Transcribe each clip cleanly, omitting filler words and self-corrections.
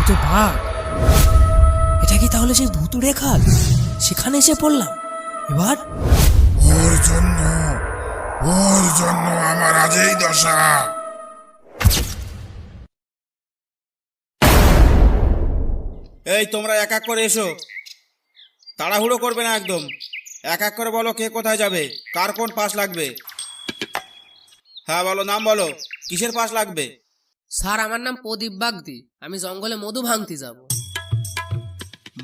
তো বাঘ। এটা কি তাহলে সেই ভুতুড়ে খাল? সেখানে এসে পড়লাম। এবার ওর জন্য আমার আজ এই দশা। এই তোমরা এক এক করে এসো, তাড়াহুড়ো করবে না একদম। এক এক করে বলো কে কোথায় যাবে, কার কোন পাস লাগবে। হ্যাঁ বলো, নাম বলো, কিসের পাস লাগবে? স্যার, আমার নাম প্রদীপ বাগদি। আমি জঙ্গলে মধু ভাঙতে যাব।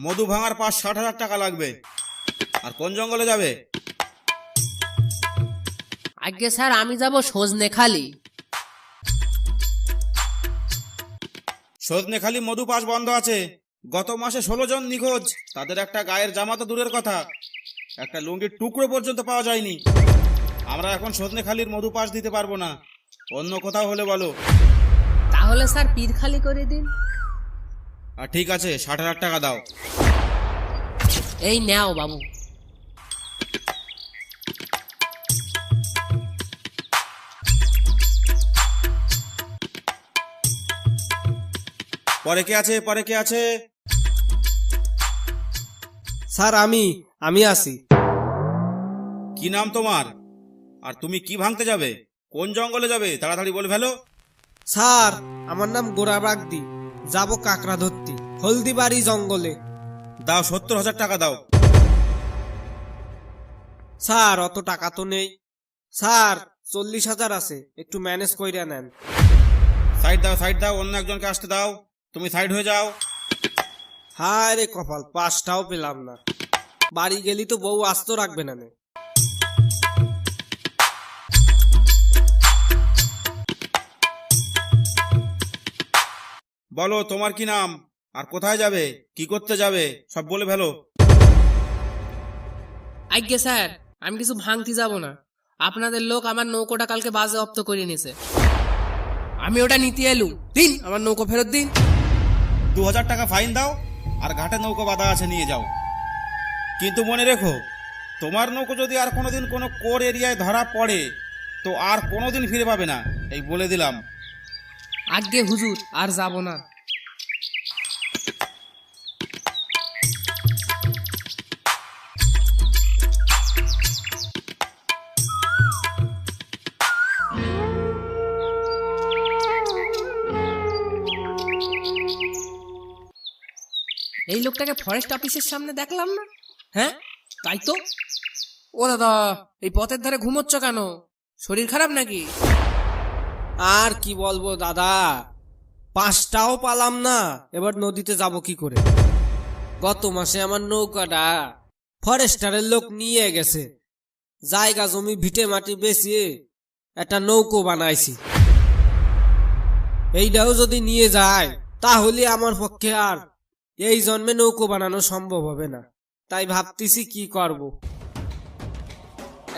মধু ভাঙার পাস 60,000 টাকা লাগবে। আর কোন জঙ্গলে যাবে? আগে স্যার, আমি যাব সজনেখালি। সজনেখালি মধু পাস বন্ধ আছে। গত মাসে 16 জন নিখোঁজ। তাদের একটা গায়ের জামা তো দূরের কথা, একটা লুঙ্গির টুকরো পর্যন্ত পাওয়া যায়নি। আমরা এখন সজনেখালির মধু পাস দিতে পারবো না। অন্য কোথাও হলে বলো। তাহলে স্যার পীরখালি করে দিন। আর ঠিক আছে, 60,000 টাকা দাও। এই নেও বাবু। পরে কে আছে, পরে কে আছে? স্যার, আমি আছি। কি নাম তোমার? আর তুমি কি ভাঙতে যাবে? কোন জঙ্গলে যাবে? তাড়াতাড়ি বলে ফেলো। স্যার, আমার নাম গোরা বাগদি। যাব কাকড়া ধরতে হলদিবাড়ি জঙ্গলে। দাও, 70,000 টাকা দাও। স্যার, অত টাকা তো নেই। স্যার, 40,000 আছে, একটু ম্যানেজ কইরা নেন। সাইড দাও, সাইড দাও, অন্য একজনকে আসতে দাও। তুমি সাইড হয়ে যাও। হায় রে কপাল, পাঁচটাও পেলাম না। বাড়ি গেলি তো বউ আস্ত রাখবে না। বলো তোমার কি নাম, আর কোথায় যাবে, কি করতে যাবে, সব বলে ফেলো। আজ্ঞে স্যার, আমি কিছু ভাঙতে যাব না। আপনাদের লোক আমার নৌকোটা কালকে বাজে অপ্ত করে নিয়েছে। আমি ওটা নিতে এলু। দিন আমার নৌকো ফেরত দিন। 2,000 টাকা ফাইন দাও, আর ঘাটে নৌকো বাঁধা আছে, নিয়ে যাও। কিন্তু মনে রেখো, তোমার নৌকো যদি আর কোনোদিন কোনো কোর এরিয়ায় ধরা পড়ে তো আর কোনোদিন ফিরে পাবে না, এই বলে দিলাম। আজ্ঞে হুজুর, আর যাব না। এই লোকটাকে ফরেস্ট অফিসের সামনে দেখলাম না? হ্যাঁ, তাই তো। ও দাদা, এই পথের ধারে ঘুমোচ্ছ কেন? শরীর খারাপ নাকি? আর কি বলবো দাদা, পাঁচটাও পালাম না। এবার নদীতে যাব কি করে? গত মাসে আমার নৌকাটা ফরেস্টারের লোক নিয়ে গেছে। জায়গা জমি ভিটে মাটি বেচিয়ে একটা নৌকো বানাইছি। এইটাও যদি নিয়ে যায় তাহলে আমার পক্ষে আর এই জন্মে নৌকো বানানো সম্ভব হবে না। তাই ভাবতেছি কি করব।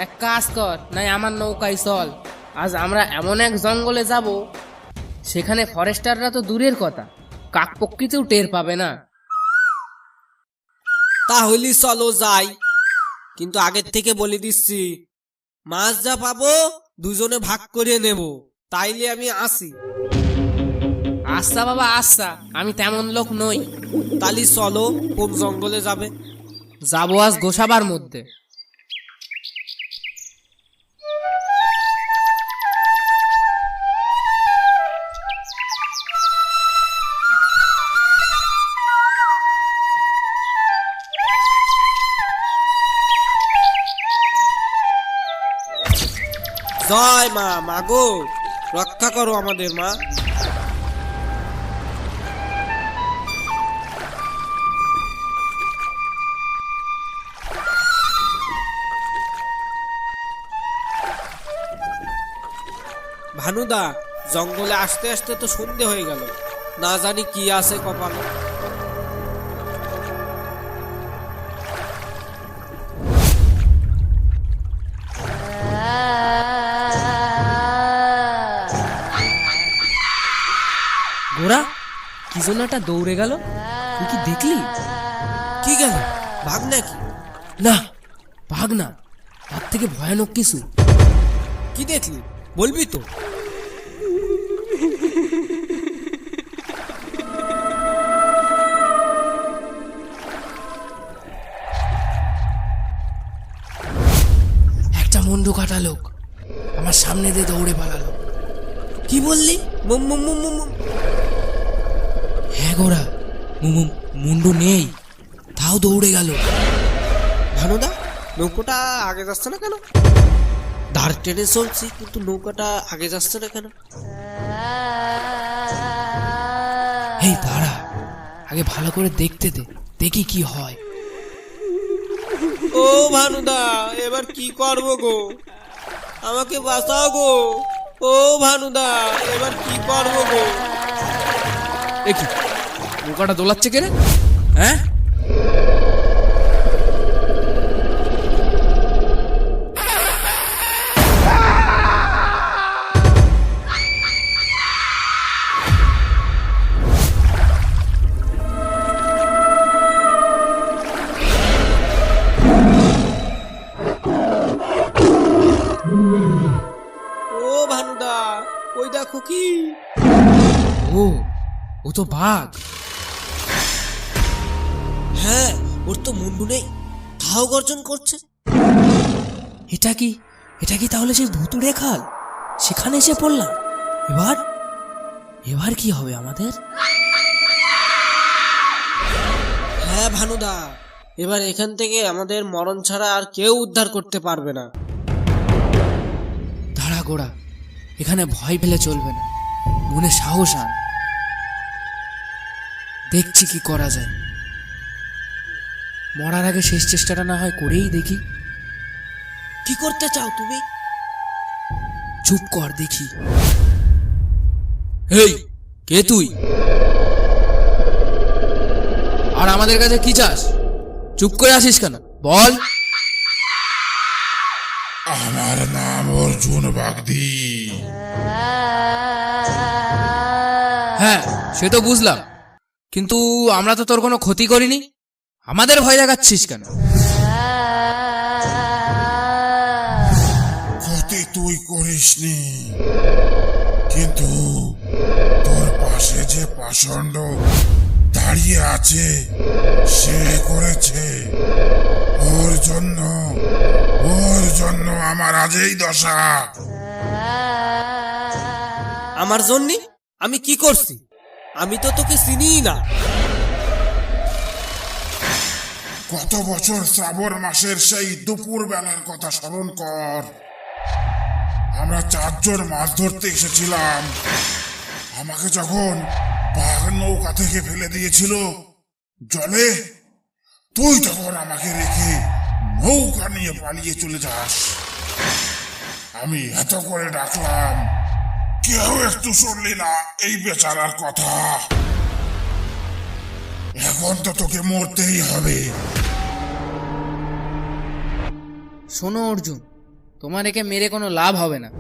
এক কাজ কর, নাই আমার নৌকায় চল। আজ আমরা এমন এক জঙ্গলে যাব, সেখানে ফরেস্টাররা তো দূরের কথা, কাকপক্ষীতেও টের পাবে না। তাহলে চলো যাই, কিন্তু আগের থেকে বলে দিচ্ছি, মাছ যা পাবো দুজনে ভাগ করে নেব। তাইলে আমি আসি। আচ্ছা বাবা, আচ্ছা, আমি তেমন লোক নই। তালি চলো, কোন জঙ্গলে যাবে? যাবো আজ গোসাবার মধ্যে। জয় মা, মাগো রক্ষা করো আমাদের মা। ভানুদা, জঙ্গলে আসতে আসতে তো সন্ধে হয়ে গেল, না জানি কি আছে কপালে। গোরা, কি জন্য একটা দৌড়ে গেল? তুই কি দেখলি? কি গেল, ভাগ নাকি? না, ভাগ না, তার থেকে ভয়ানক কিছু। কি দেখলি বলবি তো? কাটা লোক আমার সামনে দিয়ে দৌড়ে পালালো। কি বললি? মুম মুম মুম মুম মুম। হ্যাঁ গোরা, মুন্ডু নেই, তাও দৌড়ে গেল। ভানুদা, নৌকোটা আগে যাচ্ছে না কেন? ধার টেনে চলছি কিন্তু নৌকাটা আগে যাচ্ছে না কেন? এই দাঁড়া, আগে ভালো করে দেখতে দে, দেখি কি হয়। ও ভানুদা, এবার কি করব গো? আমাকে বাঁচাও গো। ও ভানুদা, এবার কি করব গো? এ কি, নৌকাটা দোলাচ্ছে কে রে? হ্যাঁ, ও ভানুদা, ওই দেখো কি? ও তো বাঘ। হ্যাঁ, ওর তো মুন্ডু নেই, তাও গর্জন করছে। এটা কি তাহলে সেই ভুতুড়ে খাল? সেখানে এসে পড়লাম। এবার কি হবে আমাদের? হ্যাঁ ভানুদা, এবার এখান থেকে আমাদের মরণ ছাড়া আর কেউ উদ্ধার করতে পারবে না। দাঁড়া গোড়া, এখানে ভয় পেলে চলবে না, মনে সাহস আন। দেখছি কি করা যায়। মরার আগে শেষ চেষ্টাটা না হয় করেই দেখি। কি করতে চাও তুমি? চুপ কর দেখি। এই, কে তুই? আর আমাদের কাছে কি চাস? চুপ করে আসিস কেন? বল। আমার নাম অর্জুন বাগদি। হ্যাঁ, সে তো বুঝলাম, কিন্তু আমরা তো তোর কোনো ক্ষতি করিনি, আমাদের ভয় দেখাচ্ছিস কেন? ক্ষতি তুই করিসনি, কিন্তু তোর পাশে যে পাষণ্ড দাঁড়িয়ে আছে সে করেছে। ওর জন্য আমার আজ এই দশা। আমার জন্যে? আমি কি করছি? আমি তো তোকে চিনিই না। গত বছর শ্রাবণ মাসের সেই দুপুর বেলার কথা স্মরণ কর। আমরা 4 জন মাছ ধরতে এসেছিলাম। আমাকে যখন বাঘ নৌকা থেকে ফেলে দিয়েছিল জলে, তুই তখন আমাকে রেখে নৌকা নিয়ে পালিয়ে চলে যাস। আমি এত করে ডাকলাম, কেউ একটু শুনলি না এই বেচারার কথা। এখন তো তোকে মরতেই হবে। শোনো অর্জুন, তোমার একে মেরে কোনো লাভ হবে না।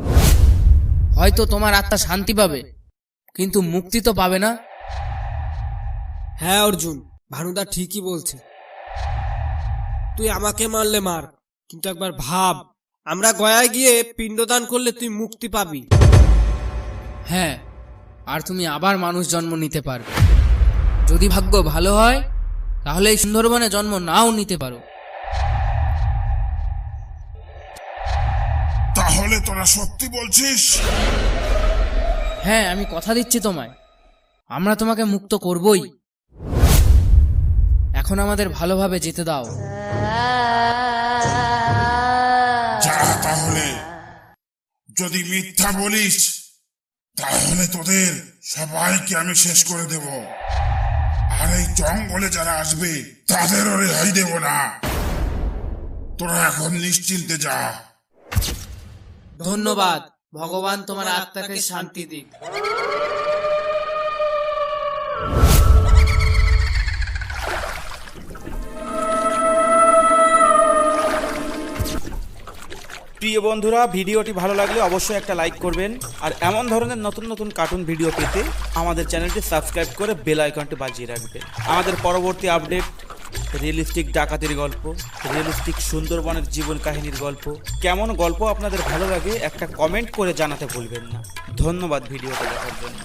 হয়তো তোমার আত্মা শান্তি পাবে, কিন্তু মুক্তি তো পাবে না। হ্যাঁ অর্জুন, ভানুদা ঠিকই বলছে। তুই আমাকে মারলে মার, কিন্তু একবার ভাব, আমরা গয়ায় গিয়ে পিণ্ডদান করলে তুই মুক্তি পাবি। হ্যাঁ, আর তুমি আবার মানুষ জন্ম নিতে পারবে। যদি ভাগ্য ভালো হয় তাহলে এই সুন্দরবনে জন্ম নাও নিতে পারো। তাহলে তোরা সত্যি বলছিস? হ্যাঁ, আমি কথা দিচ্ছি তোমায়, আমরা তোমাকে মুক্ত করবই। এখন আমাদের ভালোভাবে যেতে দাও। যা তাহলে। যদি মিথ্যা বলিস তাহলে তোদের সবাইকে আমি শেষ করে দেব, আর এই জঙ্গলে যারা আসবে তাদেরও রেহাই দেব না। তোরা এখন নিশ্চিন্তে যা। ধন্যবাদ, ভগবান তোমার আত্মাকে শান্তি দিক। প্রিয় বন্ধুরা, ভিডিওটি ভালো লাগলে অবশ্যই একটা লাইক করবেন, আর এমন ধরনের নতুন নতুন কার্টুন ভিডিও পেতে আমাদের চ্যানেলটি সাবস্ক্রাইব করে বেল আইকনটি বাজিয়ে রাখবেন। আমাদের পরবর্তী আপডেট রিয়েলিস্টিক ডাকাতির গল্প, রিয়েলিস্টিক সুন্দরবনের জীবন কাহিনীর গল্প, কেমন গল্প আপনাদের ভালো লাগে একটা কমেন্ট করে জানাতে ভুলবেন না। ধন্যবাদ ভিডিওটা দেখার জন্য।